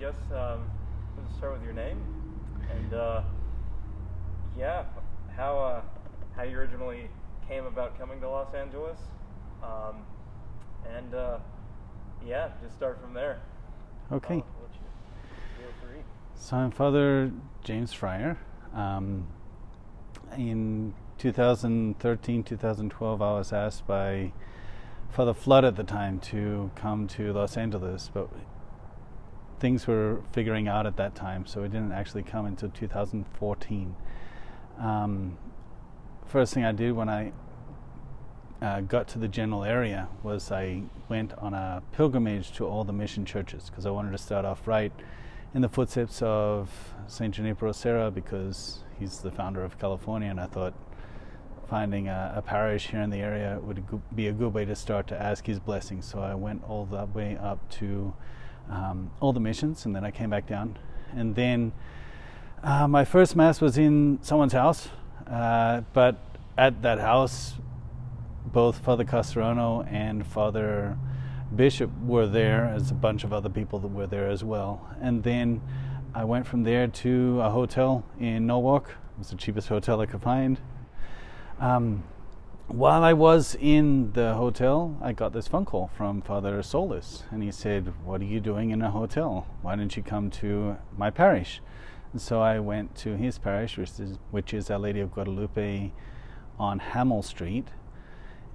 guess let's start with your name, and how you originally came about coming to Los Angeles, and just start from there. Okay. I'll let you feel free. So I'm Father James Fryer. In 2013, 2012, I was asked by Father Flood at the time to come to Los Angeles, but things were figuring out at that time, so it didn't actually come until 2014. First thing I did when I got to the general area was I went on a pilgrimage to all the mission churches, because I wanted to start off right in the footsteps of St. Junipero Serra, because he's the founder of California, and I thought finding a parish here in the area would be a good way to start to ask his blessings. So I went all the way up to all the missions, and then I came back down. And then my first Mass was in someone's house, but at that house, both Father Castrano and Father Bishop were there, as a bunch of other people that were there as well. And then I went from there to a hotel in Norwalk. It was the cheapest hotel I could find. While I was in the hotel, I got this phone call from Father Solis, and he said, "What are you doing in a hotel? Why don't you come to my parish?" And so I went to his parish, which is Our Lady of Guadalupe on Hamel Street.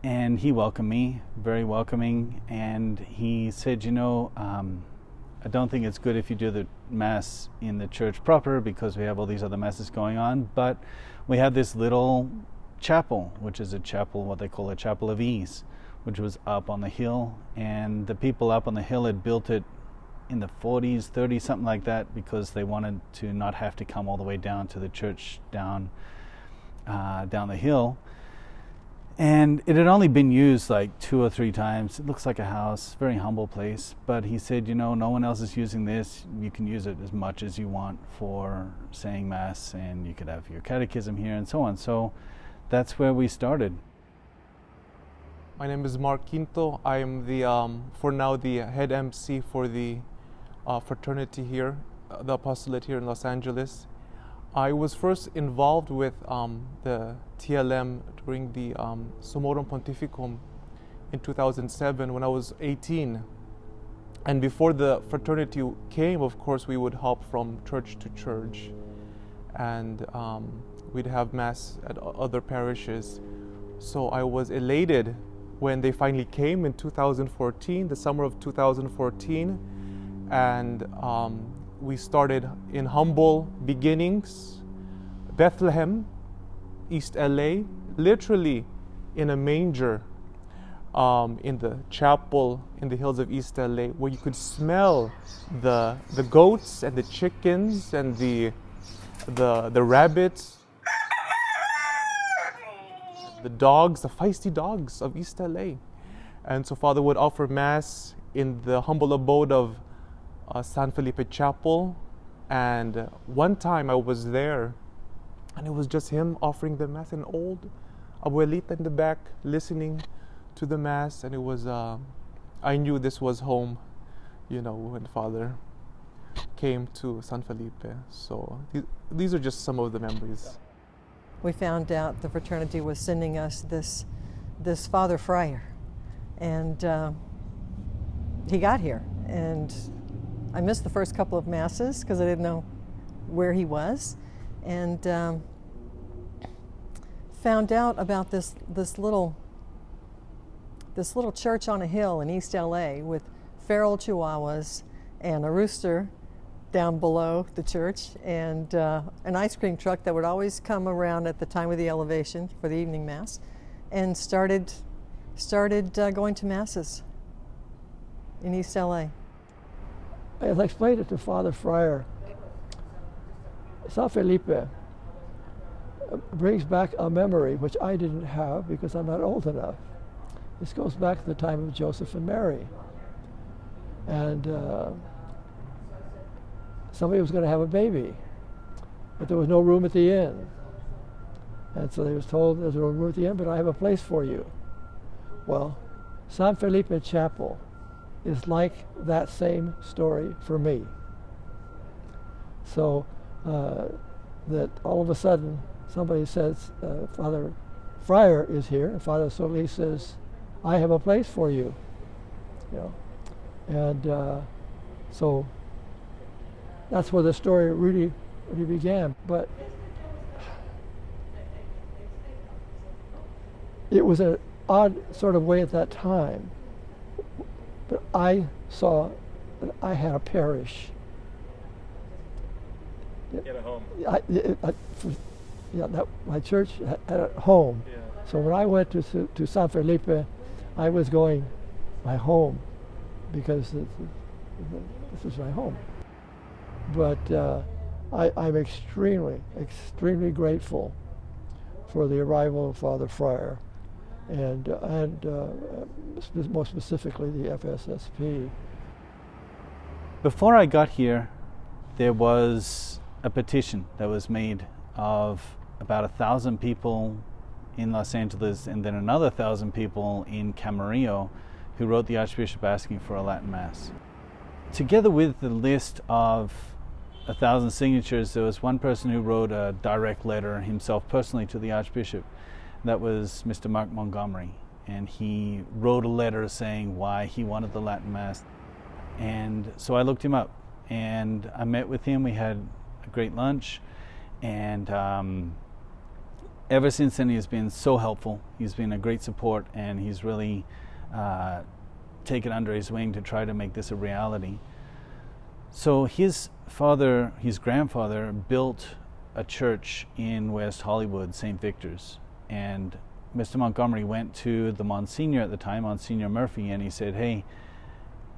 And he welcomed me, very welcoming, and he said, I don't think it's good if you do the Mass in the church proper, because we have all these other Masses going on, but we have this little chapel, which is a chapel, what they call a chapel of ease, which was up on the hill, and the people up on the hill had built it in the 40s, 30s, something like that, because they wanted to not have to come all the way down to the church down the hill. And it had only been used like 2 or 3 times. It looks like a house, very humble place. But he said, no one else is using this. You can use it as much as you want for saying Mass, and you could have your catechism here and so on. So that's where we started. My name is Mark Quinto. I am for now the head MC for the fraternity here, the apostolate here in Los Angeles. I was first involved with the TLM during the Summorum Pontificum in 2007 when I was 18. And before the fraternity came, of course, we would hop from church to church. And we'd have Mass at other parishes. So I was elated when they finally came in 2014, the summer of 2014. And we started in humble beginnings, Bethlehem, East LA, literally in a manger in the chapel in the hills of East LA, where you could smell the goats and the chickens and the rabbits, the dogs, the feisty dogs of East LA. And so Father would offer Mass in the humble abode of San Felipe Chapel, and one time I was there, and it was just him offering the Mass, an old abuelita in the back listening to the Mass, and it was, I knew this was home, when Father came to San Felipe. So these are just some of the memories. We found out the fraternity was sending us this Father Fryer, and he got here, and I missed the first couple of Masses because I didn't know where he was, and found out about this little church on a hill in East LA with feral chihuahuas and a rooster down below the church, and an ice cream truck that would always come around at the time of the elevation for the evening Mass, and started going to Masses in East LA. I explained it to Father Fryer. San Felipe brings back a memory which I didn't have because I'm not old enough. This goes back to the time of Joseph and Mary. And somebody was going to have a baby, but there was no room at the inn. And so they was told, there's no room at the inn, but I have a place for you. Well, San Felipe Chapel is like that same story for me. So that all of a sudden somebody says, Father Friar is here, and Father Solis says, I have a place for you. You know, and so that's where the story really began. But it was an odd sort of way at that time. But I saw that I had a parish. Get a home. My church had a home. Yeah. So when I went to San Felipe, I was going my home because this is my home. But I'm extremely grateful for the arrival of Father Friar, and more specifically the FSSP. Before I got here, there was a petition that was made of about 1,000 people in Los Angeles and then another 1,000 people in Camarillo who wrote the Archbishop asking for a Latin Mass. Together with the list of 1,000 signatures, there was one person who wrote a direct letter himself personally to the Archbishop. That was Mr. Mark Montgomery, and he wrote a letter saying why he wanted the Latin Mass. And so I looked him up and I met with him. We had a great lunch, and ever since then he's been so helpful. He's been a great support, and he's really taken under his wing to try to make this a reality. So his grandfather built a church in West Hollywood, St. Victor's, and Mr. Montgomery went to the Monsignor at the time, Monsignor Murphy, and he said, hey,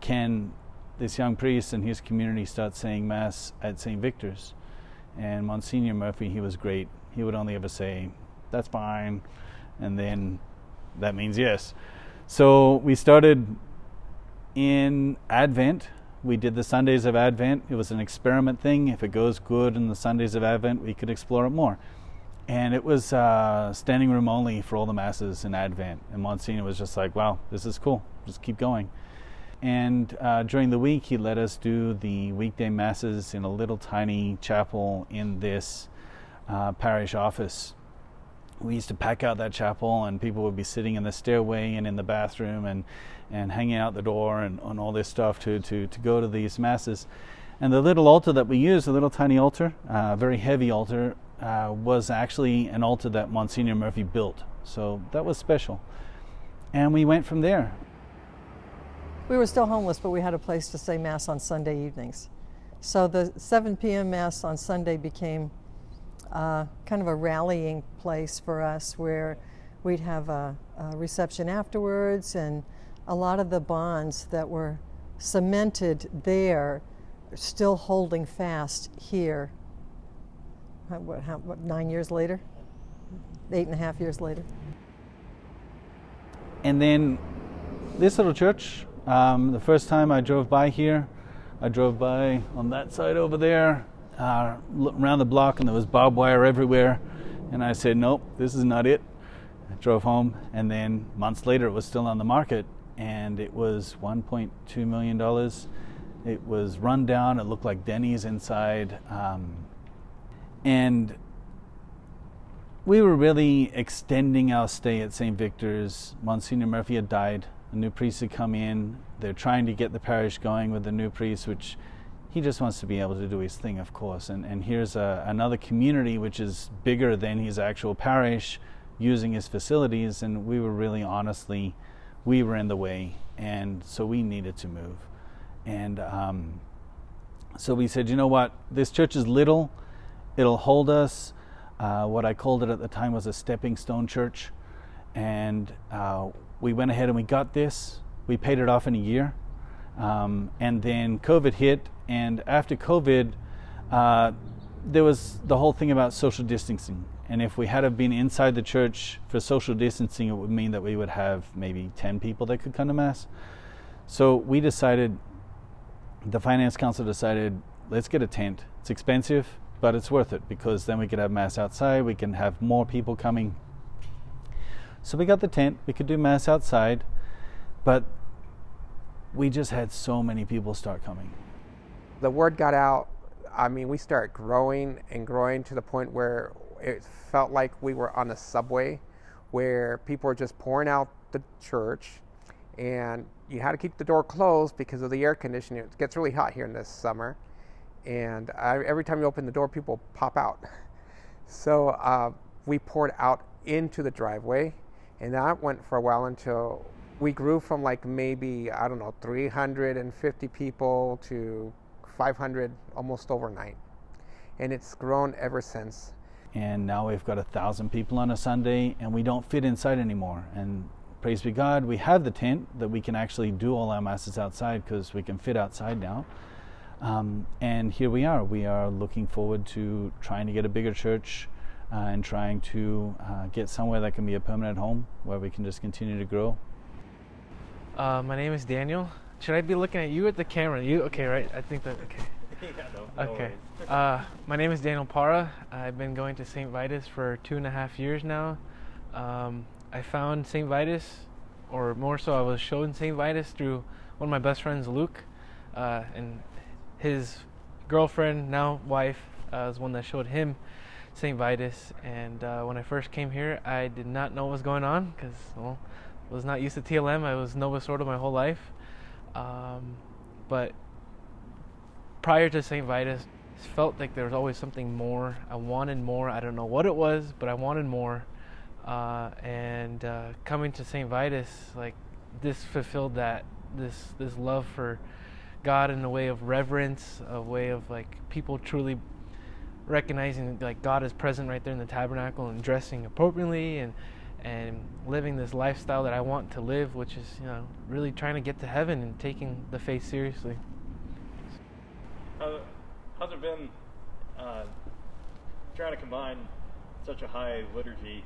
can this young priest and his community start saying Mass at St. Victor's? And Monsignor Murphy, he was great. He would only ever say, that's fine, and then that means yes. So we started in Advent. We did the Sundays of Advent. It was an experiment thing. If it goes good in the Sundays of Advent, we could explore it more. And it was standing room only for all the Masses in Advent. And Monsignor was just like, wow, this is cool. Just keep going. And during the week, he let us do the weekday Masses in a little tiny chapel in this parish office. We used to pack out that chapel, and people would be sitting in the stairway and in the bathroom and hanging out the door and all this stuff to go to these Masses. And the little altar that we used, a little tiny altar, very heavy altar, was actually an altar that Monsignor Murphy built. So that was special. And we went from there. We were still homeless, but we had a place to say Mass on Sunday evenings. So the 7 p.m. Mass on Sunday became kind of a rallying place for us, where we'd have a reception afterwards, and a lot of the bonds that were cemented there still holding fast here. What 9 years later? 8.5 years later. And then this little church, the first time I drove by here, I drove by on that side over there, around the block, and there was barbed wire everywhere. And I said, nope, this is not it. I drove home, and then months later it was still on the market, and it was $1.2 million. It was run down. It looked like Denny's inside. And we were really extending our stay at St. Victor's. Monsignor Murphy had died. A new priest had come in. They're trying to get the parish going with the new priest, which he just wants to be able to do his thing, of course. And here's another community which is bigger than his actual parish, using his facilities, and we were really honestly, we were in the way, and so we needed to move. And so we said, you know what, this church is little, it'll hold us. What I called it at the time was a stepping stone church, and we went ahead and we got this. We paid it off in a year, and then COVID hit, and after COVID, there was the whole thing about social distancing. And if we had have been inside the church for social distancing, it would mean that we would have maybe 10 people that could come to Mass. So we decided, the Finance Council decided, let's get a tent. It's expensive, but it's worth it, because then we could have Mass outside, we can have more people coming. So we got the tent, we could do Mass outside, but we just had so many people start coming. The word got out. I mean, we started growing and growing to the point where it felt like we were on a subway, where people were just pouring out the church, and you had to keep the door closed because of the air conditioning. It gets really hot here in this summer, and every time you open the door, people pop out. So we poured out into the driveway, and that went for a while until we grew from like maybe, I don't know, 350 people to 500 almost overnight. And it's grown ever since. And now we've got 1,000 people on a Sunday, and we don't fit inside anymore. And praise be God, we have the tent that we can actually do all our masses outside because we can fit outside now. And here we are. We are looking forward to trying to get a bigger church and trying to get somewhere that can be a permanent home where we can just continue to grow. My name is Daniel. Should I be looking at you at the camera? You okay, right? I think that okay. Yeah, no Okay. worries. My name is Daniel Parra. I've been going to St. Vitus for 2.5 years now. I found St. Vitus, or more so, I was shown St. Vitus through one of my best friends, Luke, and his girlfriend, now wife, was one that showed him St. Vitus. And when I first came here, I did not know what was going on because, well, I was not used to TLM. I was Nova Sordo my whole life. But prior to St. Vitus, it felt like there was always something more. I wanted more. I don't know what it was, but I wanted more. And coming to St. Vitus, like, this fulfilled that, this love for God in a way of reverence, a way of like people truly recognizing like God is present right there in the tabernacle and dressing appropriately and living this lifestyle that I want to live, which is, you know, really trying to get to heaven and taking the faith seriously. How's it been trying to combine such a high liturgy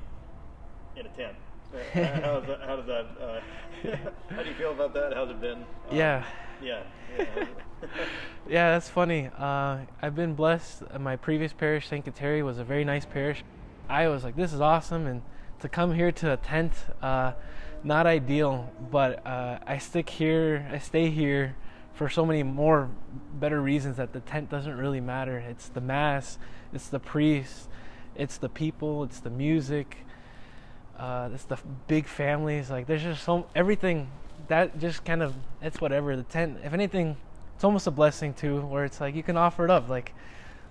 in a tent? How does that? How do you feel about that? How's it been? Yeah. Yeah. Yeah, that's funny. I've been blessed. My previous parish, St. Kateri, was a very nice parish. I was like, this is awesome, and to come here to a tent, not ideal, but I stay here for so many more better reasons that the tent doesn't really matter. It's the mass, it's the priest, it's the people, it's the music, it's the big families. Like, there's just everything that just kind of, it's whatever. The tent, if anything, it's almost a blessing too, where it's like you can offer it up, like,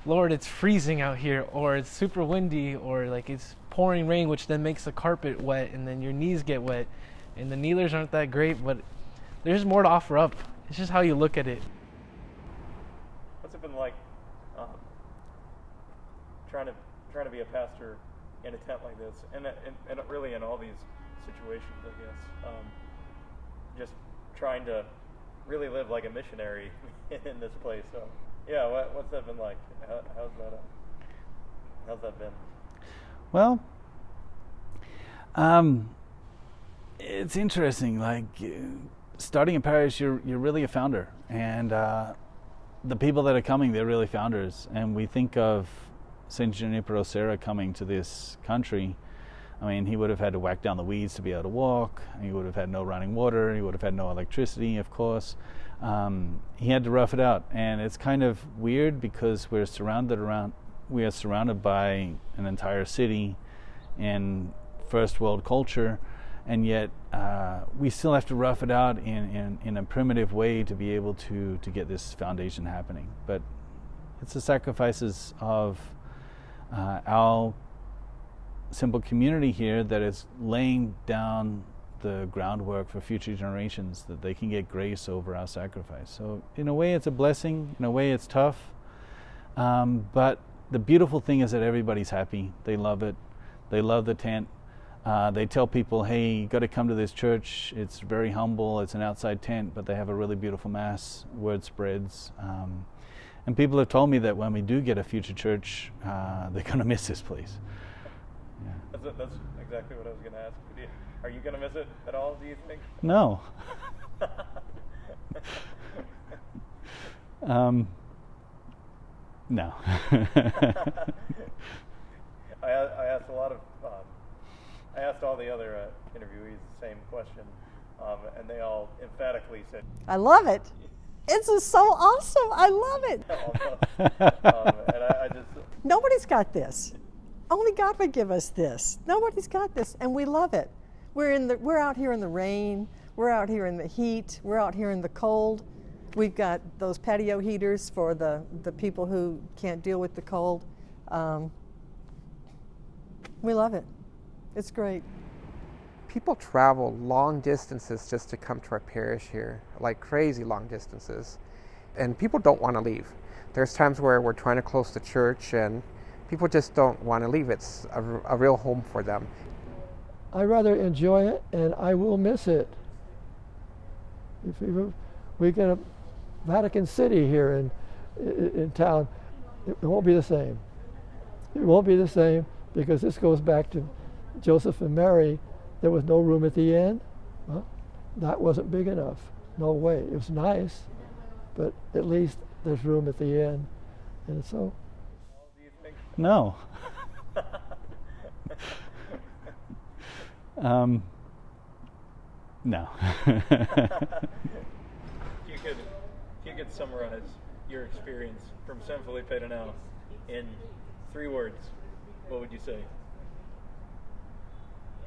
Lord, it's freezing out here, or it's super windy, or like it's pouring rain, which then makes the carpet wet, and then your knees get wet, and the kneelers aren't that great, but there's more to offer up. It's just how you look at it. What's it been like trying to be a pastor in a tent like this, and really in all these situations, I guess, just trying to really live like a missionary in this place. So, yeah, what's that been like? How's that been? Well, it's interesting. Like, starting a parish, you're really a founder, and the people that are coming, they're really founders. And we think of Saint Junipero Serra coming to this country. I mean, he would have had to whack down the weeds to be able to walk. He would have had no running water. He would have had no electricity, of course. He had to rough it out, and it's kind of weird because we are surrounded by an entire city and first world culture, and yet we still have to rough it out in a primitive way to be able to get this foundation happening. But it's the sacrifices of our simple community here that is laying down the groundwork for future generations, that they can get grace over our sacrifice. So in a way it's a blessing, in a way it's tough, but the beautiful thing is that everybody's happy. They love it. They love the tent. They tell people, hey, you got to come to this church. It's very humble. It's an outside tent, but they have a really beautiful mass. Word spreads. And people have told me that when we do get a future church, they're going to miss this place. Yeah. That's exactly what I was going to ask. Are you going to miss it at all, do you think? No. No. I asked all the other interviewees the same question, and they all emphatically said, I love it. It's just so awesome. I love it. And I just, Nobody's got this. Only God would give us this. Nobody's got this, and we love it. We're out here in the rain. We're out here in the heat. We're out here in the cold. We've got those patio heaters for the people who can't deal with the cold. We love it. It's great. People travel long distances just to come to our parish here, like crazy long distances. And people don't want to leave. There's times where we're trying to close the church and people just don't want to leave. It's a real home for them. I rather enjoy it, and I will miss it. If we get a Vatican City here in town, it won't be the same. It won't be the same because this goes back to Joseph and Mary. There was no room at the inn. Well, that wasn't big enough. No way. It was nice, but at least there's room at the inn. And so. No. No. If you could summarize your experience from San Felipe to now in 3 words, what would you say?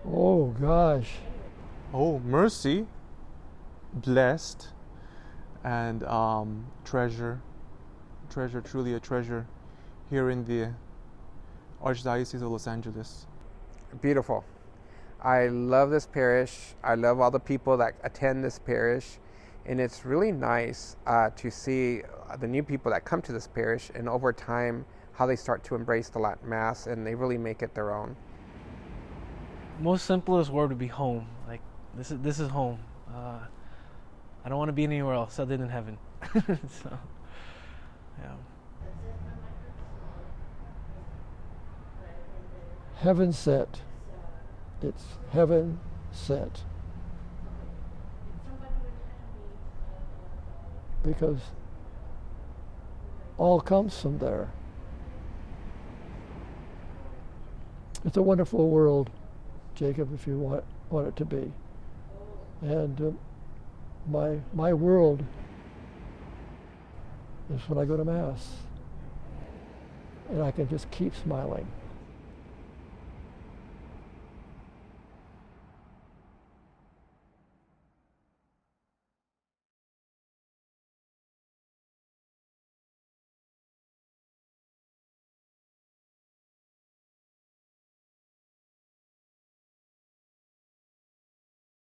Oh gosh. Oh, mercy, blessed, and treasure, truly a treasure here in the Archdiocese of Los Angeles. Beautiful. I love this parish. I love all the people that attend this parish. And it's really nice to see the new people that come to this parish and over time how they start to embrace the Latin Mass and they really make it their own. Most simplest word would be home. Like this is home. I don't want to be anywhere else other than heaven. So, yeah. Heaven sent. It's heaven sent. Because all comes from there. It's a wonderful world, Jacob, if you want it to be. And my world is when I go to Mass. And I can just keep smiling.